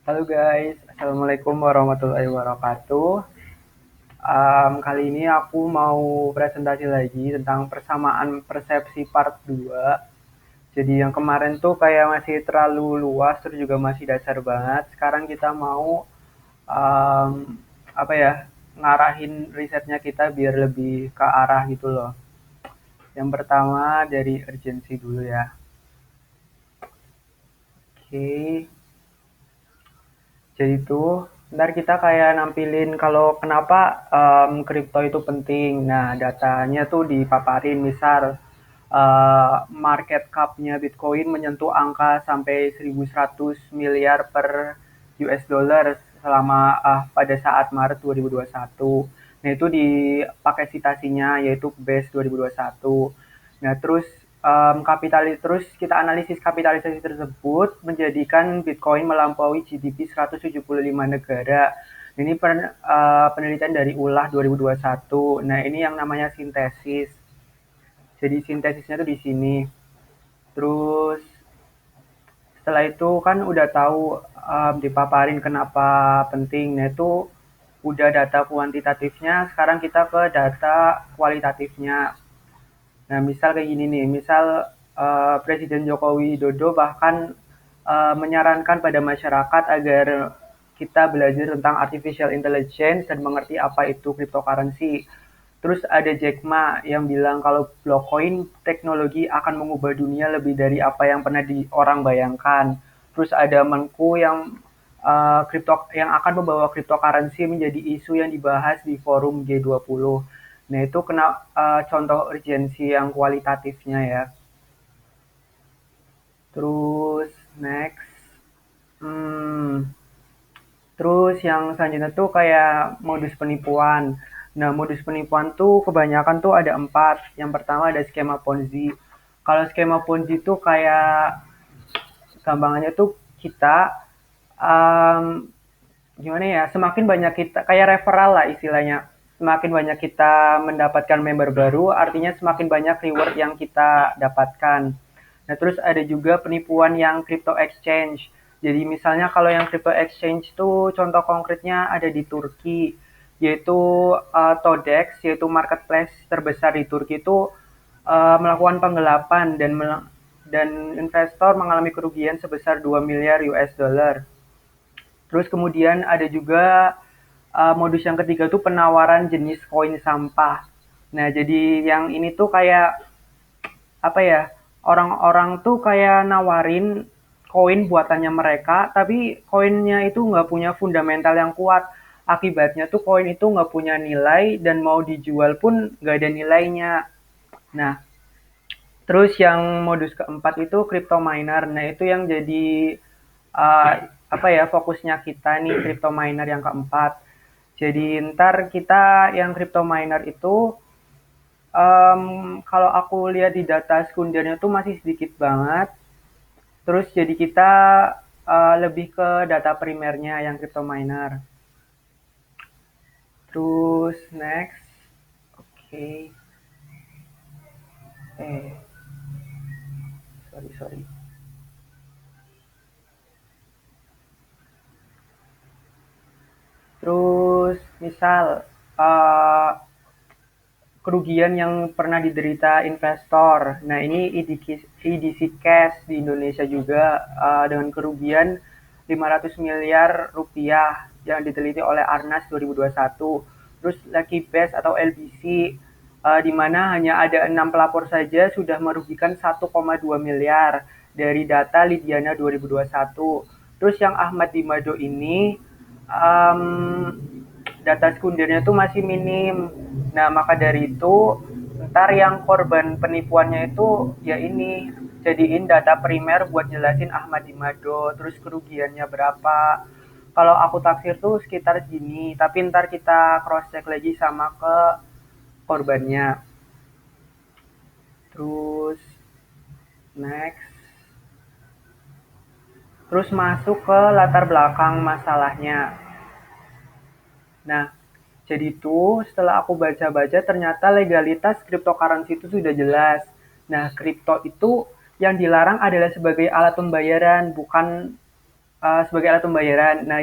Halo guys, Assalamualaikum warahmatullahi wabarakatuh. Kali ini aku mau presentasi lagi tentang persamaan persepsi part 2. Jadi yang kemarin tuh kayak masih terlalu luas, terus juga masih dasar banget. Sekarang kita mau um, apa ya, ngarahin risetnya kita biar lebih ke arah gitu loh. Yang pertama dari urgensi dulu ya. Oke, jadi tuh ntar kita kayak nampilin kalau kenapa kripto itu penting. Nah, datanya tuh dipaparin, misal market cap-nya Bitcoin menyentuh angka sampai 1.100 miliar per US dollar selama pada saat Maret 2021. Nah, itu dipakai citasinya yaitu BES 2021. Nah, terus terus kita analisis kapitalisasi tersebut menjadikan Bitcoin melampaui GDP 175 negara. Ini penelitian dari ULAH 2021. Nah, ini yang namanya sintesis. Jadi sintesisnya tuh di sini. Terus setelah itu kan udah tahu dipaparin kenapa penting. Nah, itu udah data kuantitatifnya, sekarang kita ke data kualitatifnya. Nah, misal kayak gini nih, misal Presiden Joko Widodo bahkan menyarankan pada masyarakat agar kita belajar tentang artificial intelligence dan mengerti apa itu cryptocurrency. Terus ada Jack Ma yang bilang kalau blockchain teknologi akan mengubah dunia lebih dari apa yang pernah orang bayangkan. Terus ada Menku yang yang akan membawa cryptocurrency menjadi isu yang dibahas di forum G20. Nah, itu kena contoh urgensi yang kualitatifnya ya. Terus next. Hmm, Terus yang selanjutnya tuh kayak modus penipuan. Nah, modus penipuan tuh kebanyakan tuh ada 4. Yang pertama ada skema Ponzi. Kalau skema Ponzi tuh kayak gampangannya tuh kita um, gimana ya? Semakin banyak kita kayak referral lah istilahnya. Semakin banyak kita mendapatkan member baru, artinya semakin banyak reward yang kita dapatkan. Nah, terus ada juga penipuan yang crypto exchange. Jadi misalnya kalau yang crypto exchange itu contoh konkretnya ada di Turki, yaitu Todex, yaitu marketplace terbesar di Turki itu melakukan penggelapan dan investor mengalami kerugian sebesar 2 miliar US dollar. Terus kemudian ada juga modus yang ketiga tuh penawaran jenis koin sampah. Nah, jadi yang ini tuh kayak apa ya, orang-orang tuh kayak nawarin koin buatannya mereka, tapi koinnya itu nggak punya fundamental yang kuat. Akibatnya tuh koin itu nggak punya nilai dan mau dijual pun nggak ada nilainya. Nah, terus yang modus keempat itu crypto miner. Nah, itu yang jadi uh, apa ya fokusnya kita nih crypto miner yang keempat. Jadi ntar kita yang crypto miner itu kalau aku lihat di data sekundernya tuh masih sedikit banget. Terus jadi kita lebih ke data primernya yang crypto miner. Terus next, oke, okay. eh sorry. Terus misal uh, kerugian yang pernah diderita investor. Nah, ini EDC Cash di Indonesia juga dengan kerugian 500 miliar rupiah yang diteliti oleh Arnas 2021. Terus Lucky Best atau LBC di mana hanya ada 6 pelapor saja sudah merugikan 1,2 miliar dari data Lidiana 2021. Terus yang Ahmad Dimado ini um, data sekundernya tuh masih minim. Nah, maka dari itu ntar yang korban penipuannya itu ya ini jadiin data primer buat jelasin Ahmad Dimado, terus kerugiannya berapa. Kalau aku taksir tuh sekitar segini, tapi ntar kita cross check lagi sama ke korbannya. Terus next, terus masuk ke latar belakang masalahnya. Nah, jadi tuh setelah aku baca-baca ternyata legalitas cryptocurrency itu sudah jelas. Nah, kripto itu yang dilarang adalah sebagai alat pembayaran, bukan sebagai alat pembayaran. Nah,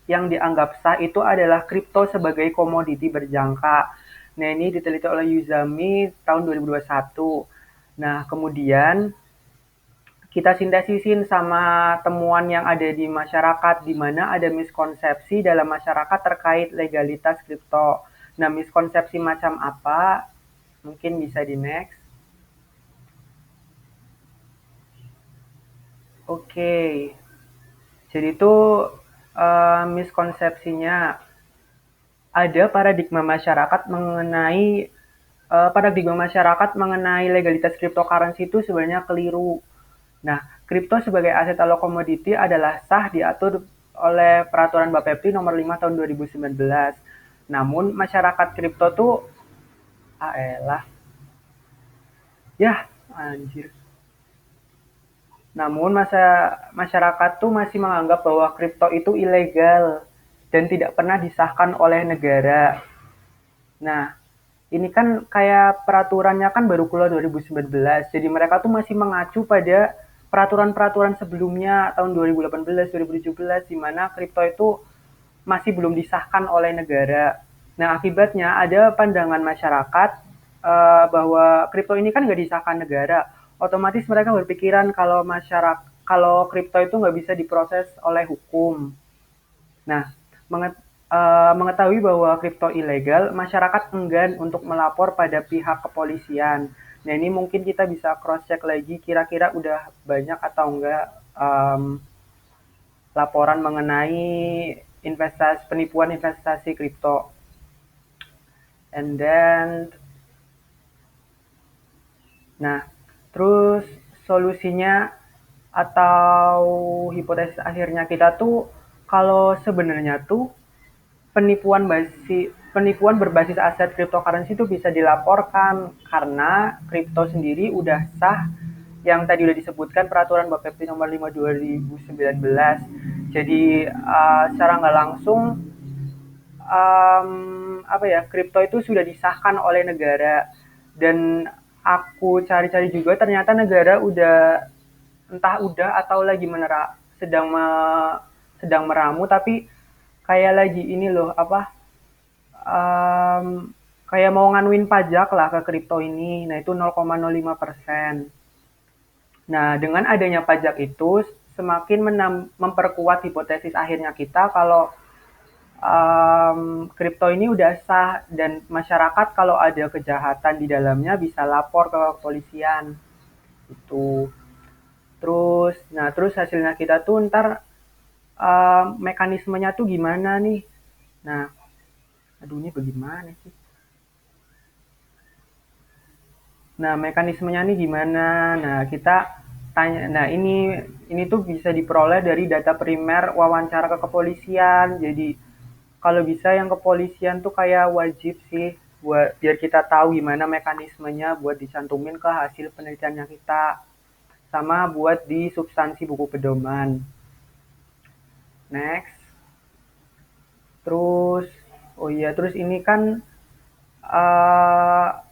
yang dianggap sah itu adalah kripto sebagai komoditi berjangka. Nah, ini diteliti oleh Yuzami tahun 2021. Nah, kemudian kita sintesisin sama temuan yang ada di masyarakat, di mana ada miskonsepsi dalam masyarakat terkait legalitas kripto. Nah, miskonsepsi macam apa? Mungkin bisa di next. Oke, jadi itu miskonsepsinya ada paradigma masyarakat mengenai legalitas cryptocurrency itu sebenarnya keliru. Nah, kripto sebagai aset atau komoditi adalah sah diatur oleh peraturan Bapepti nomor 5 tahun 2019. Namun masyarakat kripto tuh elah. Ya, anjir. Namun masyarakat tuh masih menganggap bahwa kripto itu ilegal dan tidak pernah disahkan oleh negara. Nah, ini kan kayak peraturannya kan baru keluar 2019. Jadi mereka tuh masih mengacu pada peraturan-peraturan sebelumnya tahun 2018, 2017 di mana kripto itu masih belum disahkan oleh negara. Nah, akibatnya ada pandangan masyarakat bahwa kripto ini kan nggak disahkan negara. Otomatis mereka berpikiran kalau kripto itu nggak bisa diproses oleh hukum. Nah, mengetahui bahwa kripto ilegal, masyarakat enggan untuk melapor pada pihak kepolisian. Nah, ini mungkin kita bisa cross-check lagi kira-kira udah banyak atau enggak laporan mengenai penipuan investasi kripto. And then, nah, terus solusinya atau hipotesis akhirnya kita tuh kalau sebenarnya tuh penipuan berbasis aset cryptocurrency itu bisa dilaporkan karena kripto sendiri udah sah yang tadi udah disebutkan peraturan Bapepti nomor 5 2019. Jadi secara nggak langsung kripto itu sudah disahkan oleh negara dan aku cari-cari juga ternyata negara udah atau lagi sedang meramu tapi kayak lagi ini loh kayak mau nganuin pajak lah ke kripto ini. Nah, itu 0,05%. Nah, dengan adanya pajak itu semakin memperkuat hipotesis akhirnya kita kalau kripto ini udah sah dan masyarakat kalau ada kejahatan di dalamnya bisa lapor ke kepolisian. Itu. Terus hasilnya kita tuh ntar mekanismenya tuh gimana nih? Nah, aduh ini bagaimana sih? Nah, mekanismenya nih gimana? Nah, kita tanya. Nah, ini tuh bisa diperoleh dari data primer wawancara ke kepolisian. Jadi, kalau bisa yang kepolisian tuh kayak wajib sih buat biar kita tahu gimana mekanismenya buat dicantumin ke hasil penelitiannya kita sama buat di substansi buku pedoman. Next. Terus oh iya, terus ini kan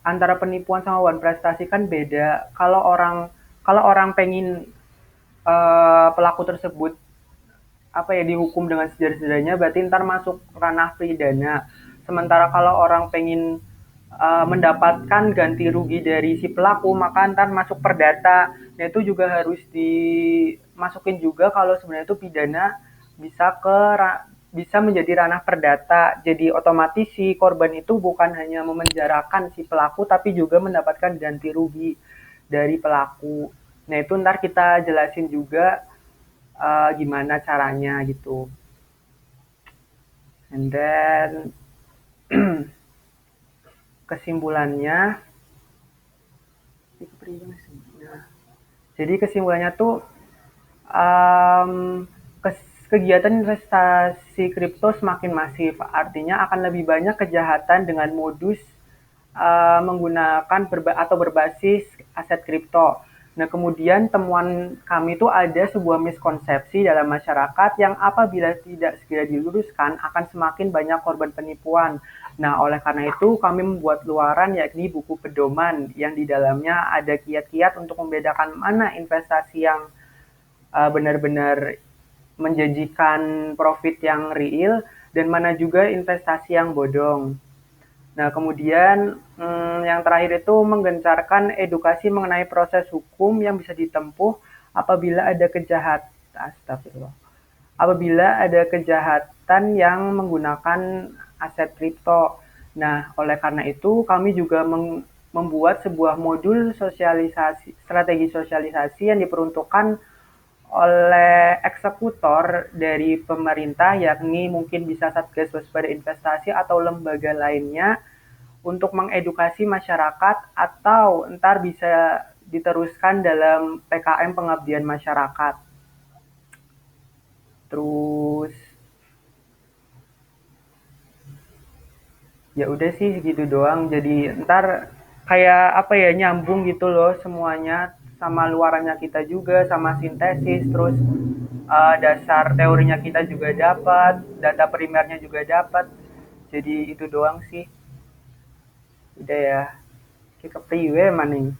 antara penipuan sama uang prestasi kan beda. Kalau orang pengen pelaku tersebut dihukum dengan sederhananya berarti ntar masuk ranah pidana. Sementara kalau orang pengen mendapatkan ganti rugi dari si pelaku maka ntar masuk perdata. Nah itu juga harus dimasukin juga kalau sebenarnya itu pidana bisa menjadi ranah perdata. Jadi otomatis si korban itu bukan hanya memenjarakan si pelaku tapi juga mendapatkan ganti rugi dari pelaku. Nah itu ntar kita jelasin juga gimana caranya gitu. And then kesimpulannya, jadi kesimpulannya tuh um, kegiatan investasi kripto semakin masif, artinya akan lebih banyak kejahatan dengan modus menggunakan atau berbasis aset kripto. Nah, kemudian temuan kami itu ada sebuah miskonsepsi dalam masyarakat yang apabila tidak segera diluruskan akan semakin banyak korban penipuan. Nah, oleh karena itu kami membuat luaran yakni buku pedoman yang di dalamnya ada kiat-kiat untuk membedakan mana investasi yang benar-benar menjanjikan profit yang real dan mana juga investasi yang bodong. Nah, kemudian yang terakhir itu menggencarkan edukasi mengenai proses hukum yang bisa ditempuh apabila ada kejahatan, astagfirullah, apabila ada kejahatan yang menggunakan aset kripto. Nah, oleh karena itu kami juga membuat sebuah modul sosialisasi, strategi sosialisasi yang diperuntukkan oleh eksekutor dari pemerintah, yakni mungkin bisa Satgas Waspada Investasi atau lembaga lainnya, untuk mengedukasi masyarakat atau ntar bisa diteruskan dalam PKM pengabdian masyarakat. Terus ya udah sih segitu doang. Jadi ntar kayak apa ya, nyambung gitu loh semuanya, sama luarannya kita juga, sama sintesis, terus dasar teorinya kita juga dapat, data primernya juga dapat. Jadi itu doang sih. Udah ya. Kita priwe maning.